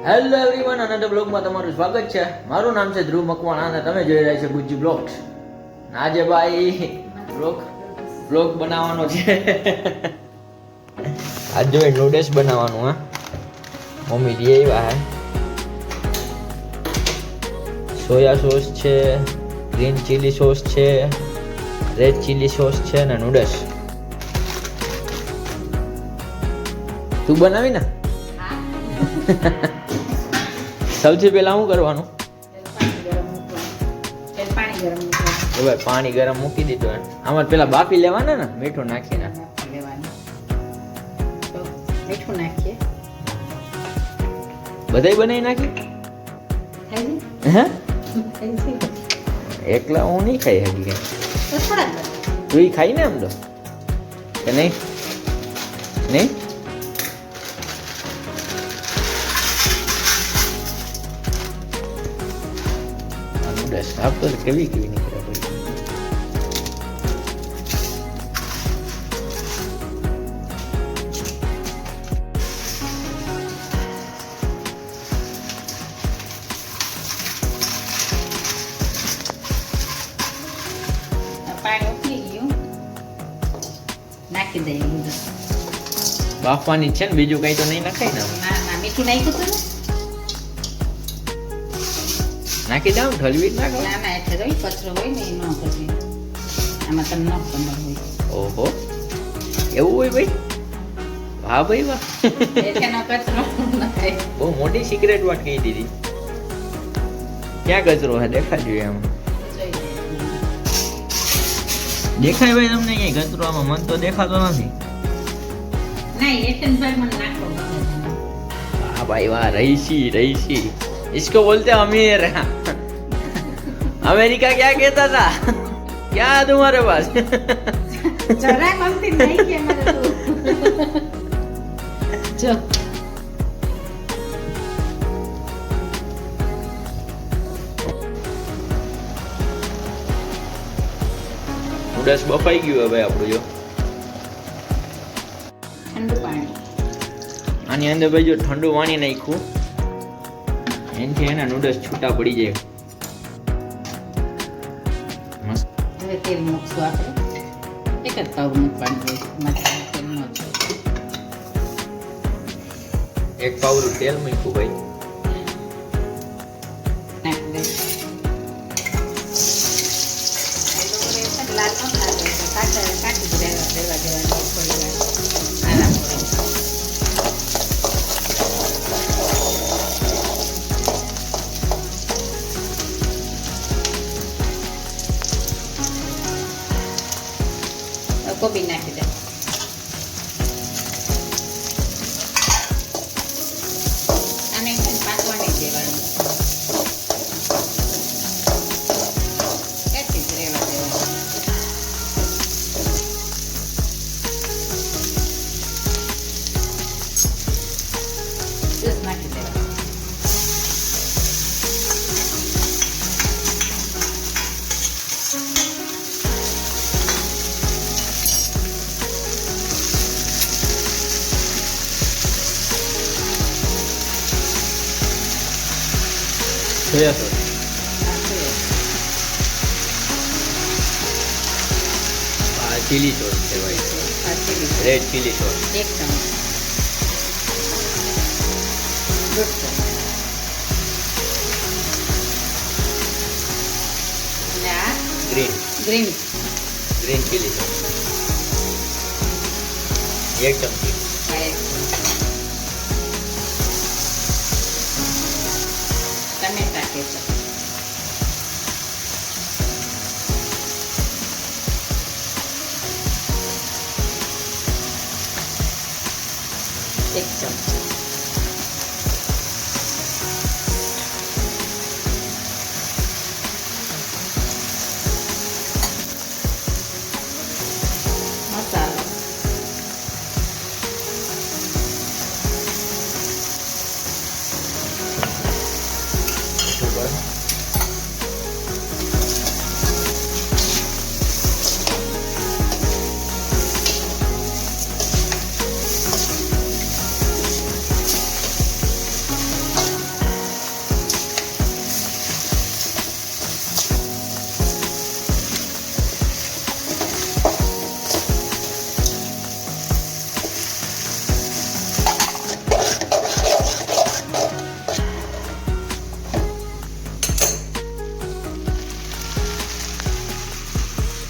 Hello everyone, another બ્લોગમાં તમારું સ્વાગત છે. મારું નામ છે ધ્રુવ મકવાણા અને તમે જોઈ રહ્યા છો ગુજ્જુ બ્લોગ્સ. આજે ભાઈ બ્લોગ બનાવવાનો છે. આજ જો નૂડલ્સ બનાવવાનું. હા, મમ્મી દી આવ્યા હે. સોયા સોસ છે, ગ્રીન ચીલી સોસ છે, રેડ ચીલી સોસ છે અને નૂડલ્સ. તું બનાવી ને. સૌથી પહેલા શું કરવાનું? પાણી ગરમ મૂકી દીધું. આમાં પેલા બાફી લેવાના ને, મીઠું નાખીને. મીઠું નાખીએ. બધાય બનાવી નાખી. હે? એકલા હું નહીં ખાઈ શકી કઈ. તું ઈ ખાઈ ને એમ તો કે નહીં? નહીં સાફ તો કેવી નીકળે ભાઈ. પાણી ઉકળી ગયું, નાખી દઈએ. બાફવાની છે ને, બીજું કઈ તો નહીં નખાય ને? ના, મીઠું નાખ્યું હતું ને. નાખી દઉં, ઠલવી જ નાખો. ના એટલે રહી કચરો હોય ને એ ન કરવી. આમાં તમને ન ખબર હોય. ઓહો, એવું હોય ભાઈ? વાહ ભાઈ વાહ. એનો કચરો ન થાય. બહુ મોટી સિક્રેટ વાત કહી દીધી. ક્યાં કચરો હે? દેખાડજો એમ. દેખાય ભાઈ તમને ક્યાંય કચરો? આમાં મન તો દેખાતો નથી. ના, એટન ભાઈ મને નાખો. વાહ ભાઈ વાહ, रईसी इसको बोलते अमीर. अमेरिका क्या कहता था? क्या है तुम्हारे पास? जरा मम्मी नहीं किया मेरे तो. जो નૂડલ્સ બફાઈ ગયું હવે આપણું. જો ઠંડુ પાણી આની અંદર ભાઈ જો ઠંડુ પાણી નાખ્યું, એનાથી એના નૂડલ્સ છૂટા પડી જાય. મસ્ત. હવે તેલ મૂકશું આપણે. એક જ પાવનું પાણી હોય, તેલ ન જોઈએ. એક પાવરું તેલ મૂક્યું ભાઈ. નાખી દે. લાલ ન થાય તો કાઢી દેવા દેવાનું થોડી વાર આરામ કરો. કોબી નાખી દે. આને પાકવાની દેવાનું. એટલી જ રહેવા દેવાનું. જ્યુસ નાખી દેવાનું. Soya sauce. આ ચીલી સોસ છે ભાઈ. Red chilli sauce. એક ચમચ. દોઢ ચમચ. અને આ ગ્રીન ચીલી સોસ 1 ચમચી. ટમેટા કેચપ. એક ચમચી. મસાલો.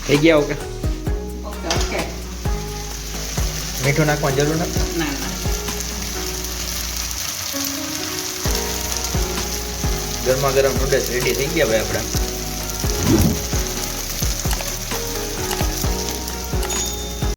થઈ ગયા ઓકે ઓકે ઓકે. મીઠું નાખવાની જરૂર નથી. ના ના ગરમા ગરમ નૂડલ્સ રેડી થઈ ગયા ભાઈ આપણા.